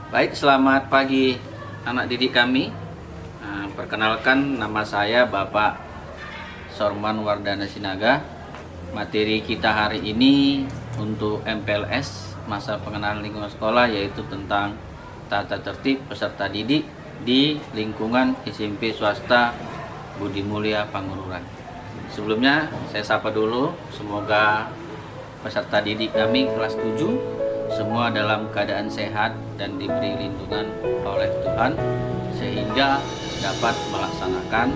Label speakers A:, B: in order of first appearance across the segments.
A: Baik, selamat pagi anak didik kami. Perkenalkan, nama saya Bapak Sorman Wardana Sinaga. Materi kita hari ini untuk MPLS, masa pengenalan lingkungan sekolah, yaitu tentang tata tertib peserta didik di lingkungan SMP swasta Budi Mulia Pangururan. Sebelumnya saya sapa dulu, semoga peserta didik kami kelas 7 semua dalam keadaan sehat dan diberi lindungan oleh Tuhan sehingga dapat melaksanakan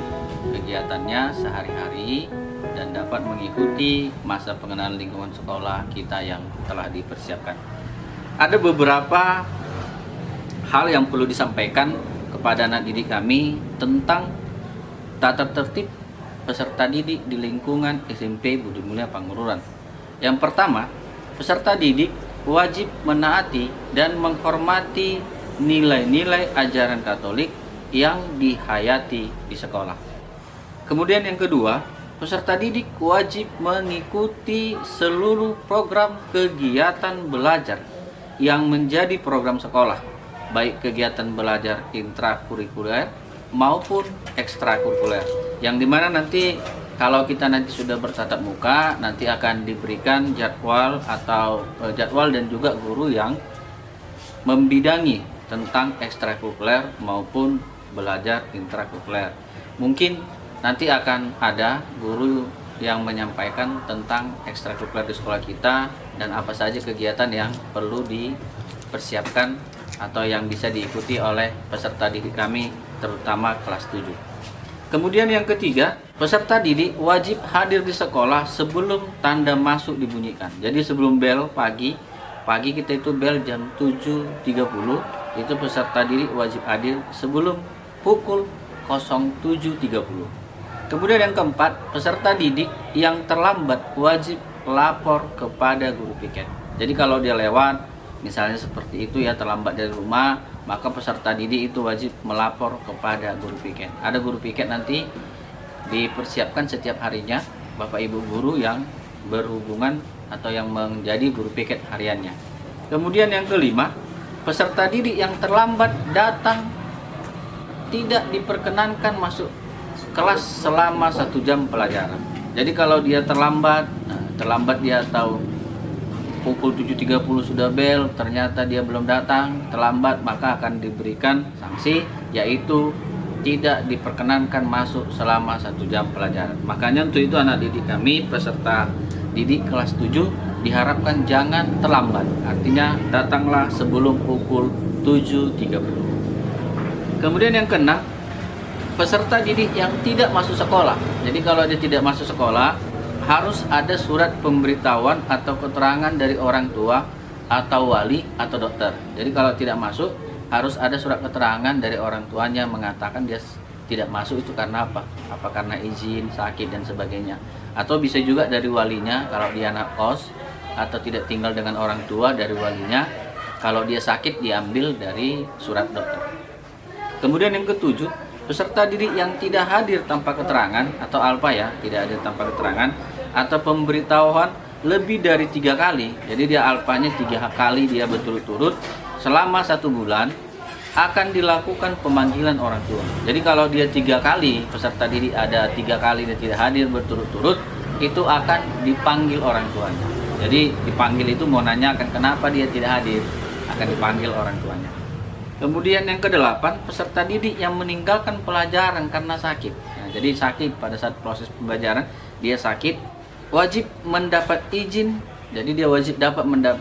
A: kegiatannya sehari-hari dan dapat mengikuti masa pengenalan lingkungan sekolah kita yang telah dipersiapkan. Ada beberapa hal yang perlu disampaikan kepada anak didik kami tentang tata tertib peserta didik di lingkungan SMP Budi Mulia Pangururan. Yang pertama, peserta didik wajib menaati dan menghormati nilai-nilai ajaran Katolik yang dihayati di sekolah. Kemudian yang kedua, peserta didik wajib mengikuti seluruh program kegiatan belajar yang menjadi program sekolah, baik kegiatan belajar intrakurikuler maupun ekstrakurikuler, yang dimana nanti kalau kita nanti sudah bertatap muka, nanti akan diberikan jadwal dan juga guru yang membidangi tentang ekstrakurikuler maupun belajar intrakurikuler. Mungkin nanti akan ada guru yang menyampaikan tentang ekstrakurikuler di sekolah kita dan apa saja kegiatan yang perlu dipersiapkan atau yang bisa diikuti oleh peserta didik kami, terutama kelas 7. Kemudian yang ketiga, peserta didik wajib hadir di sekolah sebelum tanda masuk dibunyikan. Jadi sebelum bel pagi kita itu bel jam 7.30, itu peserta didik wajib hadir sebelum pukul 07.30. Kemudian yang keempat, peserta didik yang terlambat wajib lapor kepada guru piket. Jadi kalau dia lewat, misalnya seperti itu ya, terlambat dari rumah, maka peserta didik itu wajib melapor kepada guru piket. Ada guru piket nanti dipersiapkan setiap harinya, Bapak Ibu guru yang berhubungan atau yang menjadi guru piket hariannya. Kemudian yang kelima, peserta didik yang terlambat datang tidak diperkenankan masuk kelas selama 1 jam pelajaran. Jadi kalau dia terlambat dia tahu pukul 7.30 sudah bel, ternyata dia belum datang, terlambat, maka akan diberikan sanksi, yaitu tidak diperkenankan masuk selama 1 jam pelajaran. Makanya untuk itu anak didik kami, peserta didik kelas 7 diharapkan jangan terlambat. Artinya datanglah sebelum pukul 7.30. Kemudian yang keenam, peserta didik yang tidak masuk sekolah. Jadi kalau dia tidak masuk sekolah, harus ada surat pemberitahuan atau keterangan dari orang tua atau wali atau dokter. Jadi kalau tidak masuk, harus ada surat keterangan dari orang tuanya mengatakan dia tidak masuk itu karena apa? Apa karena izin, sakit dan sebagainya. Atau bisa juga dari walinya kalau dia anak kos atau tidak tinggal dengan orang tua, dari walinya. Kalau dia sakit diambil dari surat dokter. Kemudian yang ketujuh, peserta didik yang tidak hadir tanpa keterangan atau alpa ya, tidak hadir tanpa keterangan atau pemberitahuan lebih dari 3 kali. Jadi dia alpanya 3 kali dia berturut-turut selama 1 bulan, akan dilakukan pemanggilan orang tua. Jadi kalau dia 3 kali, peserta didik ada 3 kali dia tidak hadir berturut-turut, itu akan dipanggil orang tuanya. Jadi dipanggil itu mau nanyakan kenapa dia tidak hadir, akan dipanggil orang tuanya. Kemudian yang ke-8, peserta didik yang meninggalkan pelajaran karena sakit. Nah, jadi sakit pada saat proses pembelajaran, dia sakit, wajib mendapat izin. Jadi dia wajib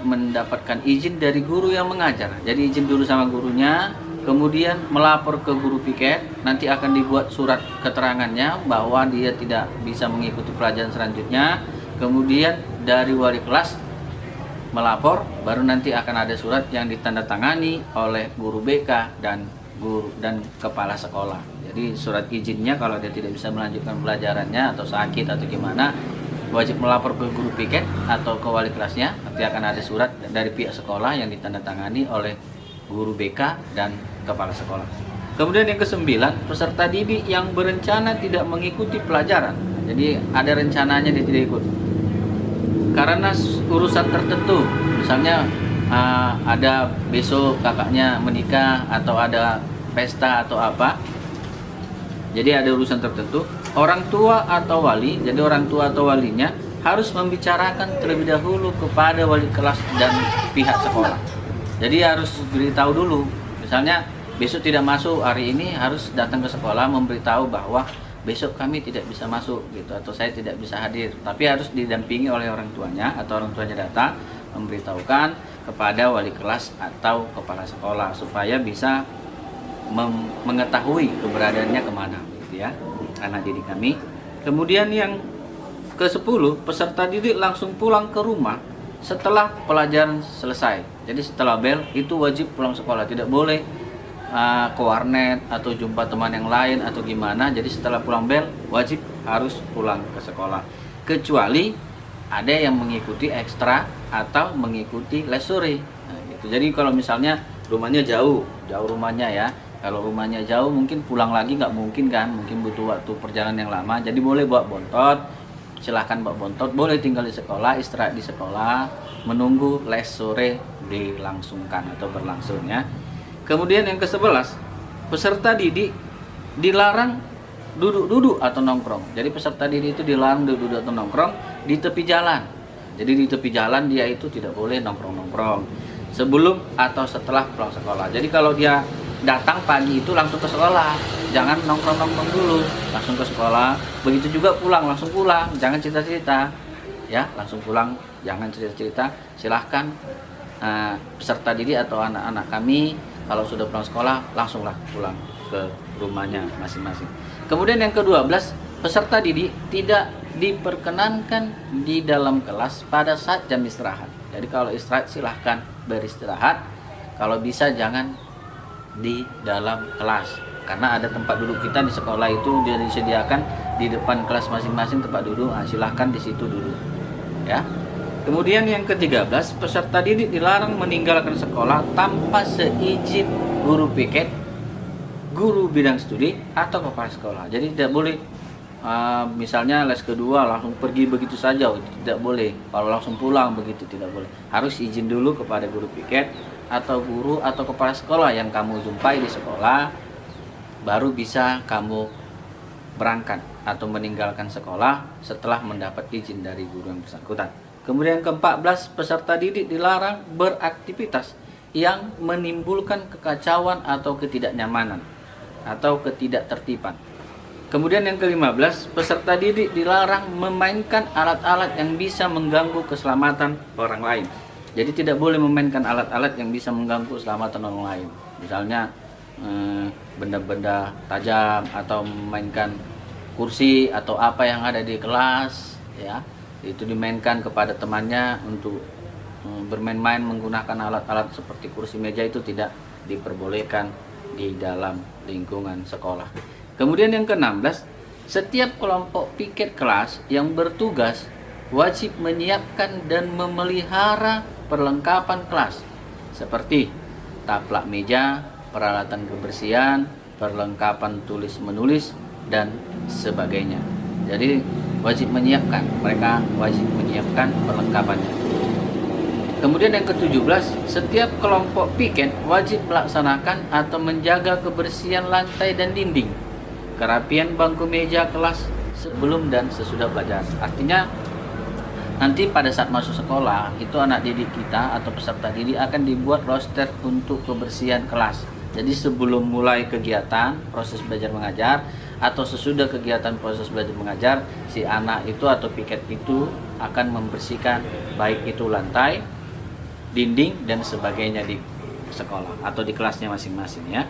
A: mendapatkan izin dari guru yang mengajar. Jadi izin dulu sama gurunya, kemudian melapor ke guru piket. Nanti akan dibuat surat keterangannya bahwa dia tidak bisa mengikuti pelajaran selanjutnya. Kemudian dari wali kelas melapor, baru nanti akan ada surat yang ditandatangani oleh guru BK dan kepala sekolah. Jadi surat izinnya kalau dia tidak bisa melanjutkan pelajarannya atau sakit atau gimana, wajib melapor ke guru piket atau ke wali kelasnya. Nanti akan ada surat dari pihak sekolah yang ditandatangani oleh guru BK dan kepala sekolah. Kemudian yang ke-9, peserta didik yang berencana tidak mengikuti pelajaran. Jadi ada rencananya dia tidak ikut karena urusan tertentu, misalnya ada besok kakaknya menikah atau ada pesta atau apa, jadi ada urusan tertentu, orang tua atau wali, jadi orang tua atau walinya harus membicarakan terlebih dahulu kepada wali kelas dan pihak sekolah. Jadi harus beritahu dulu, misalnya besok tidak masuk hari ini, harus datang ke sekolah memberitahu bahwa besok kami tidak bisa masuk gitu, atau saya tidak bisa hadir, tapi harus didampingi oleh orang tuanya atau orang tuanya datang memberitahukan kepada wali kelas atau kepala sekolah supaya bisa mengetahui keberadaannya kemana gitu ya anak didik kami. Kemudian yang ke-10, peserta didik langsung pulang ke rumah setelah pelajaran selesai. Jadi setelah bel itu wajib pulang sekolah, tidak boleh ke warnet atau jumpa teman yang lain atau gimana. Jadi setelah pulang bel wajib harus pulang ke sekolah, kecuali ada yang mengikuti ekstra atau mengikuti les sore. Nah, gitu. Jadi kalau misalnya rumahnya jauh rumahnya ya, kalau rumahnya jauh mungkin pulang lagi nggak mungkin kan, mungkin butuh waktu perjalanan yang lama. Jadi boleh bawa bontot, silahkan bawa bontot, boleh tinggal di sekolah, istirahat di sekolah, menunggu les sore dilangsungkan atau berlangsung ya. Kemudian yang ke-11, peserta didik dilarang duduk-duduk atau nongkrong. Jadi peserta didik itu dilarang duduk-duduk atau nongkrong di tepi jalan. Jadi di tepi jalan dia itu tidak boleh nongkrong-nongkrong sebelum atau setelah pulang sekolah. Jadi kalau dia datang pagi itu langsung ke sekolah, jangan nongkrong-nongkrong dulu, langsung ke sekolah. Begitu juga pulang, langsung pulang, jangan cerita-cerita ya, langsung pulang, jangan cerita-cerita. Silahkan peserta didik atau anak-anak kami kalau sudah pulang sekolah langsunglah pulang ke rumahnya masing-masing. Kemudian yang ke-12, peserta didik tidak diperkenankan di dalam kelas pada saat jam istirahat. Jadi kalau istirahat silahkan beristirahat, kalau bisa jangan di dalam kelas, karena ada tempat duduk kita di sekolah itu dia disediakan di depan kelas masing-masing tempat duduk. Silahkan di situ duduk ya. Kemudian yang ke-13, peserta didik dilarang meninggalkan sekolah tanpa seizin guru piket, guru bidang studi atau kepala sekolah. Jadi tidak boleh misalnya les kedua langsung pergi begitu saja, itu tidak boleh. Kalau langsung pulang begitu tidak boleh, harus izin dulu kepada guru piket atau guru atau kepala sekolah yang kamu jumpai di sekolah, baru bisa kamu berangkat atau meninggalkan sekolah setelah mendapat izin dari guru yang bersangkutan. Kemudian ke-14, peserta didik dilarang beraktivitas yang menimbulkan kekacauan atau ketidaknyamanan atau ketidaktertiban. Kemudian yang ke-15, peserta didik dilarang memainkan alat-alat yang bisa mengganggu keselamatan orang lain. Jadi tidak boleh memainkan alat-alat yang bisa mengganggu keselamatan orang lain. Misalnya benda-benda tajam atau memainkan kursi atau apa yang ada di kelas ya. Itu dimainkan kepada temannya untuk bermain-main menggunakan alat-alat seperti kursi meja, itu tidak diperbolehkan di dalam lingkungan sekolah. Kemudian yang ke-16, setiap kelompok piket kelas yang bertugas wajib menyiapkan dan memelihara perlengkapan kelas seperti taplak meja, peralatan kebersihan, perlengkapan tulis menulis dan sebagainya. Jadi wajib menyiapkan, mereka wajib menyiapkan perlengkapannya. Kemudian yang ke-17, setiap kelompok piket wajib melaksanakan atau menjaga kebersihan lantai dan dinding, kerapian bangku meja kelas sebelum dan sesudah belajar. Artinya nanti pada saat masuk sekolah itu anak didik kita atau peserta didik akan dibuat roster untuk kebersihan kelas. Jadi sebelum mulai kegiatan proses belajar mengajar atau sesudah kegiatan proses belajar mengajar, si anak itu atau piket itu akan membersihkan baik itu lantai, dinding dan sebagainya di sekolah atau di kelasnya masing-masing ya.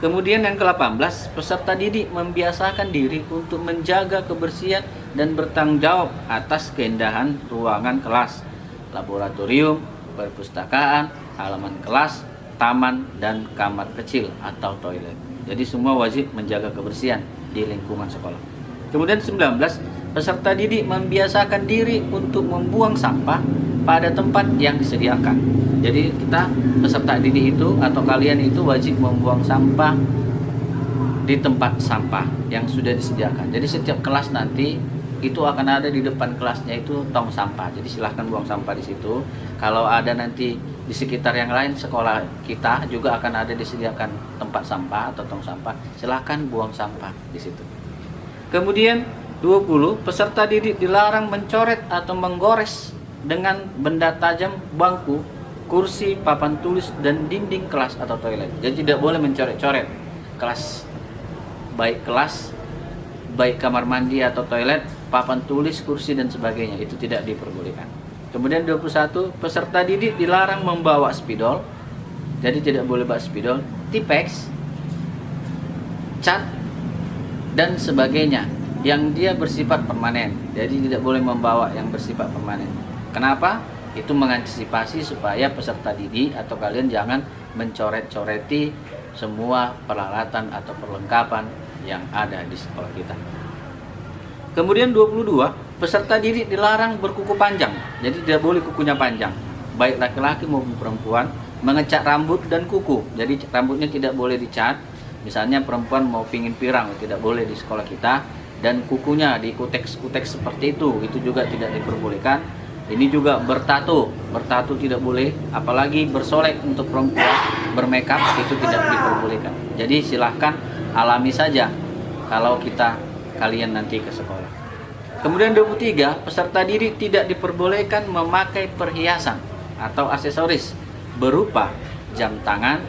A: Kemudian yang ke-18, peserta didik membiasakan diri untuk menjaga kebersihan dan bertanggung jawab atas keindahan ruangan kelas, laboratorium, perpustakaan, halaman kelas, taman dan kamar kecil atau toilet. Jadi semua wajib menjaga kebersihan di lingkungan sekolah. Kemudian 19, peserta didik membiasakan diri untuk membuang sampah pada tempat yang disediakan. Jadi kita peserta didik itu atau kalian itu wajib membuang sampah di tempat sampah yang sudah disediakan. Jadi setiap kelas nanti itu akan ada di depan kelasnya itu tong sampah. Jadi silahkan buang sampah di situ. Kalau ada nanti di sekitar yang lain sekolah kita juga akan ada disediakan tempat sampah atau tong sampah. Silahkan buang sampah di situ. Kemudian 20, peserta didik dilarang mencoret atau menggores dengan benda tajam bangku, kursi, papan tulis, dan dinding kelas atau toilet. Jadi tidak boleh mencoret-coret kelas, baik kamar mandi atau toilet, papan tulis, kursi, dan sebagainya. Itu tidak diperbolehkan. Kemudian 21, peserta didik dilarang membawa spidol. Jadi tidak boleh bawa spidol, tipex, cat, dan sebagainya yang dia bersifat permanen. Jadi tidak boleh membawa yang bersifat permanen. Kenapa? Itu mengantisipasi supaya peserta didik atau kalian jangan mencoret-coreti semua peralatan atau perlengkapan yang ada di sekolah kita. Kemudian 22, peserta didik dilarang berkuku panjang. Jadi tidak boleh kukunya panjang, baik laki-laki maupun perempuan. Mengecat rambut dan kuku. Jadi rambutnya tidak boleh dicat. Misalnya perempuan mau pingin pirang, tidak boleh di sekolah kita. Dan kukunya dikutek-kutek seperti itu juga tidak diperbolehkan. Ini juga bertato tidak boleh, apalagi bersolek untuk perempuan, bermakeup itu tidak diperbolehkan. Jadi silahkan alami saja kalau kalian nanti ke sekolah. Kemudian 23, peserta didik tidak diperbolehkan memakai perhiasan atau aksesoris berupa jam tangan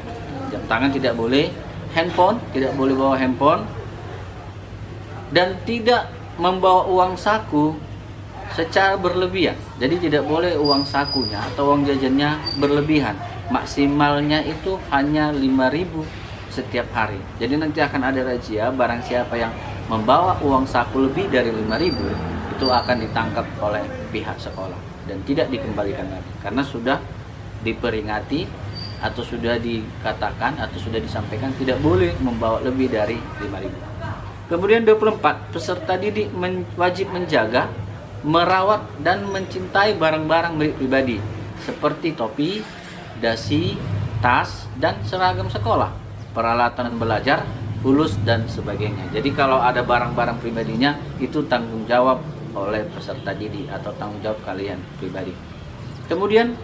A: tidak boleh, handphone tidak boleh bawa handphone, dan tidak membawa uang saku secara berlebihan. Jadi tidak boleh uang sakunya atau uang jajannya berlebihan. Maksimalnya itu hanya 5.000 setiap hari. Jadi nanti akan ada razia, barang siapa yang membawa uang saku lebih dari 5.000 itu akan ditangkap oleh pihak sekolah dan tidak dikembalikan lagi, karena sudah diperingati atau sudah dikatakan atau sudah disampaikan tidak boleh membawa lebih dari 5.000. Kemudian 24, peserta didik wajib menjaga, merawat, dan mencintai barang-barang milik pribadi seperti topi, dasi, tas, dan seragam sekolah, peralatan belajar, ulus, dan sebagainya. Jadi kalau ada barang-barang pribadinya itu tanggung jawab oleh peserta didik atau tanggung jawab kalian pribadi. Kemudian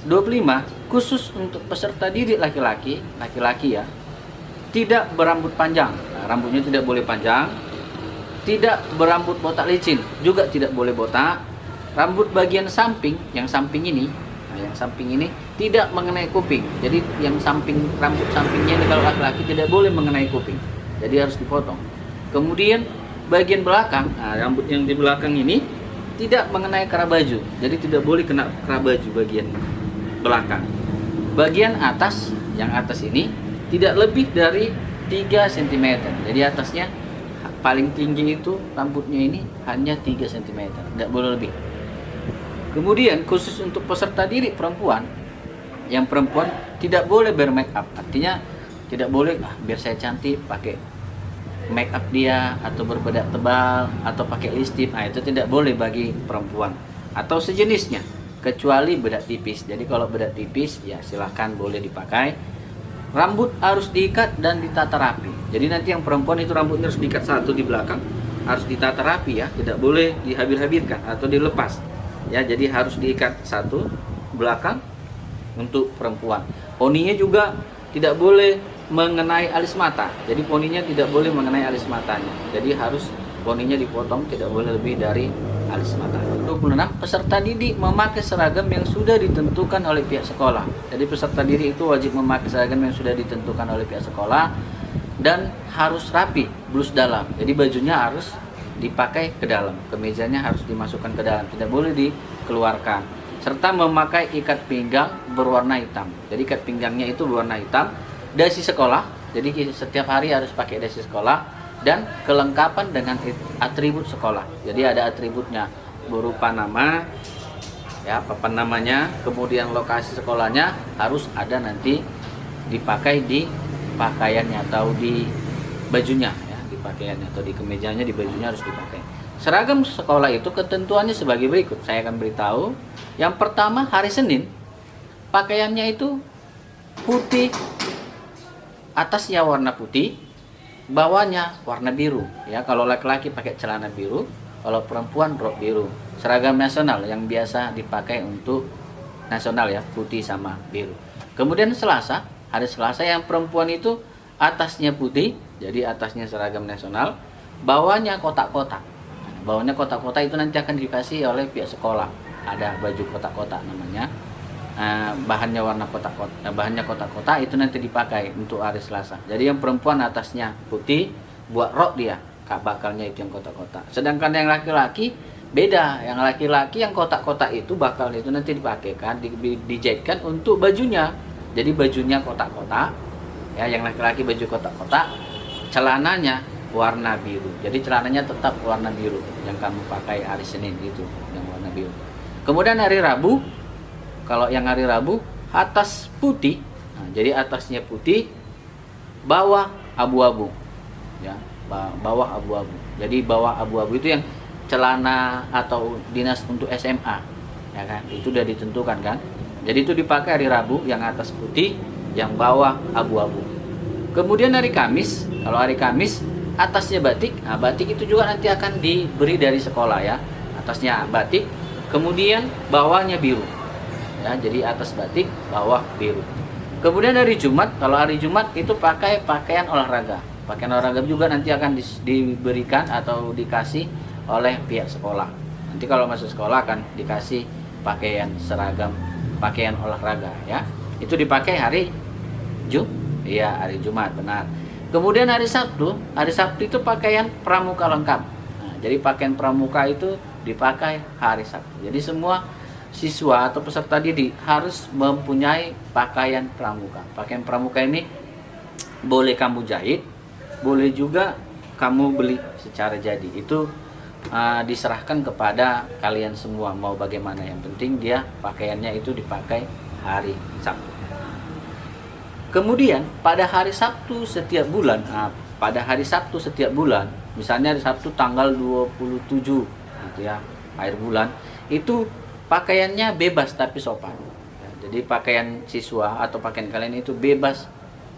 A: 25, khusus untuk peserta didik laki-laki ya, tidak berambut panjang. Nah, rambutnya tidak boleh panjang. Tidak berambut botak licin, juga tidak boleh botak. Rambut bagian samping, yang samping ini tidak mengenai kuping. Jadi yang rambut sampingnya ini kalau laki-laki tidak boleh mengenai kuping. Jadi harus dipotong. Kemudian bagian belakang, rambut yang di belakang ini tidak mengenai kerah baju. Jadi tidak boleh kena kerah baju bagian belakang. Bagian atas, yang atas ini tidak lebih dari 3 cm. Jadi atasnya paling tinggi itu rambutnya ini hanya 3 cm, tidak boleh lebih. Kemudian khusus untuk peserta didik perempuan, yang perempuan tidak boleh bermake up. Artinya tidak boleh biar saya cantik pakai make up dia, atau berbedak tebal, atau pakai lipstik. Itu tidak boleh bagi perempuan atau sejenisnya, kecuali bedak tipis. Jadi kalau bedak tipis ya silahkan boleh dipakai. Rambut harus diikat dan ditata rapi. Jadi nanti yang perempuan itu rambutnya harus diikat satu di belakang, harus ditata rapi ya, tidak boleh dihabir-habirkan atau dilepas. Ya, jadi harus diikat satu belakang untuk perempuan. Poninya juga tidak boleh mengenai alis mata. Jadi poninya tidak boleh mengenai alis matanya. Jadi harus poninya dipotong, tidak boleh lebih dari alis mata. 26, peserta didik memakai seragam yang sudah ditentukan oleh pihak sekolah. Jadi peserta didik itu wajib memakai seragam yang sudah ditentukan oleh pihak sekolah dan harus rapi, blus dalam. Jadi bajunya harus dipakai ke dalam, kemejanya harus dimasukkan ke dalam, tidak boleh dikeluarkan. Serta memakai ikat pinggang berwarna hitam. Jadi ikat pinggangnya itu berwarna hitam. Dasi sekolah, jadi setiap hari harus pakai dasi sekolah. Dan kelengkapan dengan atribut sekolah. Jadi ada atributnya berupa nama, ya, papan namanya, kemudian lokasi sekolahnya harus ada nanti dipakai di pakaiannya atau di bajunya, ya, di pakaiannya atau di kemejanya, di bajunya harus dipakai. Seragam sekolah itu ketentuannya sebagai berikut. Saya akan beritahu. Yang pertama, hari Senin pakaiannya itu putih, atasnya warna putih, bawahnya warna biru. Ya, kalau laki-laki pakai celana biru, kalau perempuan rok biru. Seragam nasional yang biasa dipakai untuk nasional ya, putih sama biru. Kemudian Selasa, hari Selasa yang perempuan itu atasnya putih, jadi atasnya seragam nasional, bawahnya kotak-kotak. Bawahnya kotak-kotak itu nanti akan dikasih oleh pihak sekolah. Ada baju kotak-kotak namanya. Bahannya warna kotak-kotak, bahannya kotak-kotak itu nanti dipakai untuk hari Selasa. Jadi yang perempuan atasnya putih, buat rok dia, kak bakalnya itu yang kotak-kotak. Sedangkan yang laki-laki beda, yang laki-laki yang kotak-kotak itu bakal itu nanti dipakaikan, dijahitkan untuk bajunya. Jadi bajunya kotak-kotak, ya yang laki-laki baju kotak-kotak, celananya warna biru. Jadi celananya tetap warna biru yang kamu pakai hari Senin itu, yang warna biru. Kemudian hari Rabu, kalau yang hari Rabu atas putih, nah, jadi atasnya putih, bawah abu-abu, ya bawah abu-abu. Jadi bawah abu-abu itu yang celana atau dinas untuk SMA, ya kan? Itu udah ditentukan kan? Jadi itu dipakai hari Rabu, yang atas putih, yang bawah abu-abu. Kemudian hari Kamis, kalau hari Kamis atasnya batik, nah batik itu juga nanti akan diberi dari sekolah ya. Atasnya batik, kemudian bawahnya biru. Ya, jadi atas batik, bawah biru. Kemudian hari Jumat, kalau hari Jumat itu pakai pakaian olahraga. Pakaian olahraga juga nanti akan diberikan atau dikasih oleh pihak sekolah. Nanti kalau masuk sekolah akan dikasih pakaian seragam, pakaian olahraga ya. Itu dipakai hari hari Jumat, benar. Kemudian hari Sabtu itu pakaian pramuka lengkap. Nah, jadi pakaian pramuka itu dipakai hari Sabtu. Jadi semua siswa atau peserta didik harus mempunyai pakaian pramuka. Pakaian pramuka ini boleh kamu jahit, boleh juga kamu beli secara jadi. Itu diserahkan kepada kalian semua mau bagaimana. Yang penting dia pakaiannya itu dipakai hari Sabtu. Kemudian pada hari Sabtu setiap bulan, misalnya hari Sabtu tanggal 27 gitu ya, akhir bulan, itu pakaiannya bebas tapi sopan. Ya, jadi pakaian siswa atau pakaian kalian itu bebas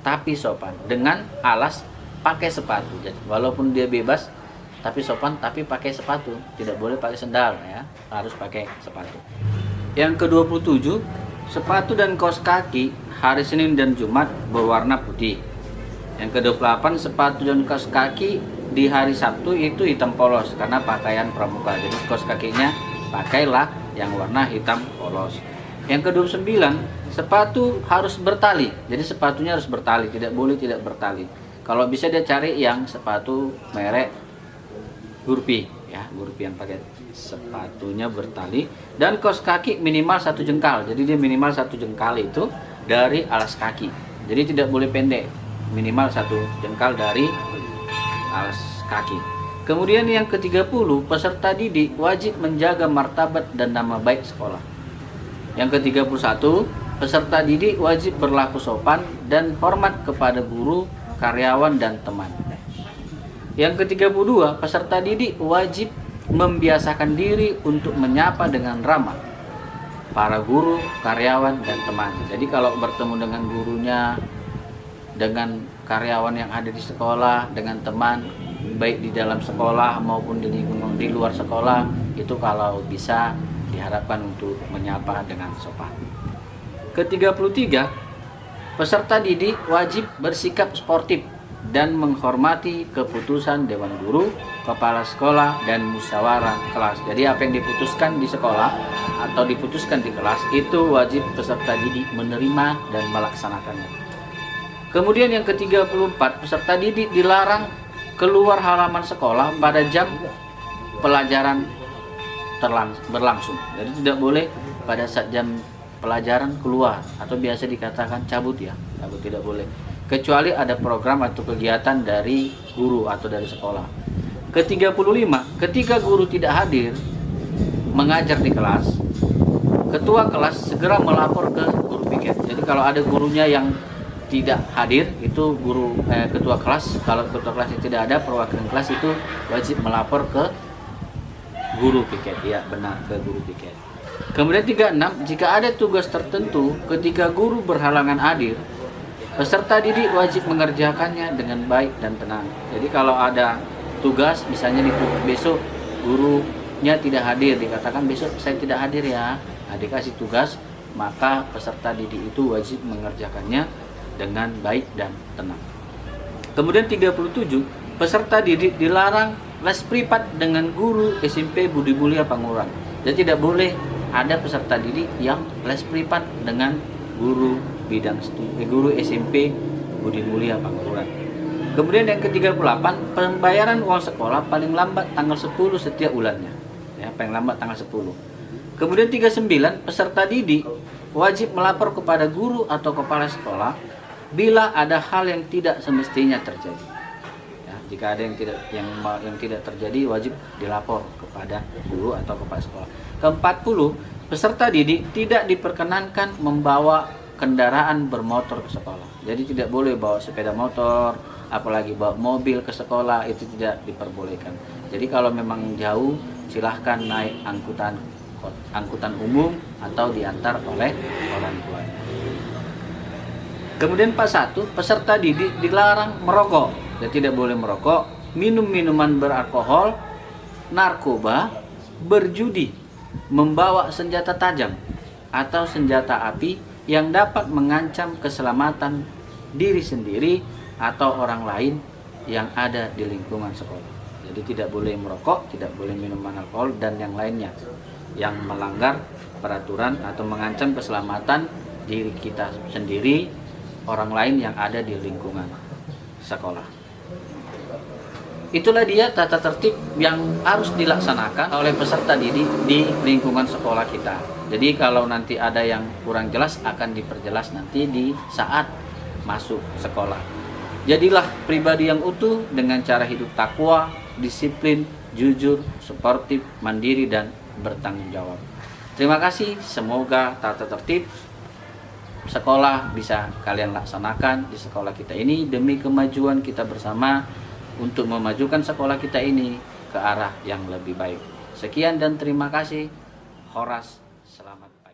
A: tapi sopan, dengan alas pakai sepatu. Jadi walaupun dia bebas tapi sopan, tapi pakai sepatu, tidak boleh pakai sendal ya, harus pakai sepatu. Yang ke-27, sepatu dan kaos kaki hari Senin dan Jumat berwarna putih. Yang ke-28, sepatu dan kaos kaki di hari Sabtu itu hitam polos karena pakaian pramuka. Jadi kaos kakinya pakailah yang warna hitam polos. Yang ke-29, sepatu harus bertali. Jadi sepatunya harus bertali, tidak boleh tidak bertali. Kalau bisa dia cari yang sepatu merek Gurpi ya, Gurpi yang pakai sepatunya bertali. Dan kaos kaki minimal 1 jengkal. Jadi dia minimal 1 jengkal itu dari alas kaki. Jadi tidak boleh pendek, minimal 1 jengkal dari alas kaki. Kemudian yang ke-30, peserta didik wajib menjaga martabat dan nama baik sekolah. Yang ke-31, peserta didik wajib berlaku sopan dan hormat kepada guru, karyawan, dan teman. Yang ke-32, peserta didik wajib membiasakan diri untuk menyapa dengan ramah para guru, karyawan, dan teman. Jadi kalau bertemu dengan gurunya, dengan karyawan yang ada di sekolah, dengan teman, baik di dalam sekolah maupun di luar sekolah, itu kalau bisa diharapkan untuk menyapa dengan sopan. Ke-33, peserta didik wajib bersikap sportif dan menghormati keputusan Dewan Guru, Kepala Sekolah, dan musyawarah kelas. Jadi apa yang diputuskan di sekolah atau diputuskan di kelas itu wajib peserta didik menerima dan melaksanakannya. Kemudian yang ke-34, peserta didik dilarang keluar halaman sekolah pada jam pelajaran berlangsung. Jadi tidak boleh pada saat jam pelajaran keluar, atau biasa dikatakan cabut ya, cabut tidak boleh. Kecuali ada program atau kegiatan dari guru atau dari sekolah. Ke-35, ketika guru tidak hadir mengajar di kelas, ketua kelas segera melapor ke guru piket. Jadi kalau ada gurunya yang tidak hadir, itu ketua kelas, kalau ketua kelas tidak ada, perwakilan kelas itu wajib melapor ke guru piket. Ya benar, ke guru piket. Kemudian 36, jika ada tugas tertentu ketika guru berhalangan hadir, peserta didik wajib mengerjakannya dengan baik dan tenang. Jadi kalau ada tugas, misalnya besok gurunya tidak hadir, dikatakan besok saya tidak hadir ya, nah, dikasih tugas maka peserta didik itu wajib mengerjakannya dengan baik dan tenang. Kemudian 37, peserta didik dilarang les privat dengan guru SMP Budi Mulia Panguran. Jadi tidak boleh ada peserta didik yang les privat dengan guru guru SMP Budi Mulia Panguran. Kemudian yang ke-38, pembayaran uang sekolah paling lambat tanggal 10 setiap bulannya. Ya, paling lambat tanggal 10. Kemudian 39, peserta didik wajib melapor kepada guru atau kepala sekolah bila ada hal yang tidak semestinya terjadi. Ya, jika ada yang tidak terjadi, wajib dilapor kepada guru atau kepala sekolah. Ke-40, peserta didik tidak diperkenankan membawa kendaraan bermotor ke sekolah. Jadi tidak boleh bawa sepeda motor, apalagi bawa mobil ke sekolah, itu tidak diperbolehkan. Jadi kalau memang jauh, silahkan naik angkutan umum atau diantar oleh orang tuanya. Kemudian 41, peserta didik dilarang merokok. Jadi tidak boleh merokok, minum minuman beralkohol, narkoba, berjudi, membawa senjata tajam atau senjata api yang dapat mengancam keselamatan diri sendiri atau orang lain yang ada di lingkungan sekolah. Jadi tidak boleh merokok, tidak boleh minuman alkohol dan yang lainnya yang melanggar peraturan atau mengancam keselamatan diri kita sendiri, orang lain yang ada di lingkungan sekolah. Itulah dia tata tertib yang harus dilaksanakan oleh peserta didik di lingkungan sekolah kita. Jadi kalau nanti ada yang kurang jelas akan diperjelas nanti di saat masuk sekolah. Jadilah pribadi yang utuh dengan cara hidup takwa, disiplin, jujur, sportif, mandiri, dan bertanggung jawab. Terima kasih, semoga tata tertib sekolah bisa kalian laksanakan di sekolah kita ini demi kemajuan kita bersama untuk memajukan sekolah kita ini ke arah yang lebih baik. Sekian dan terima kasih. Horas, selamat.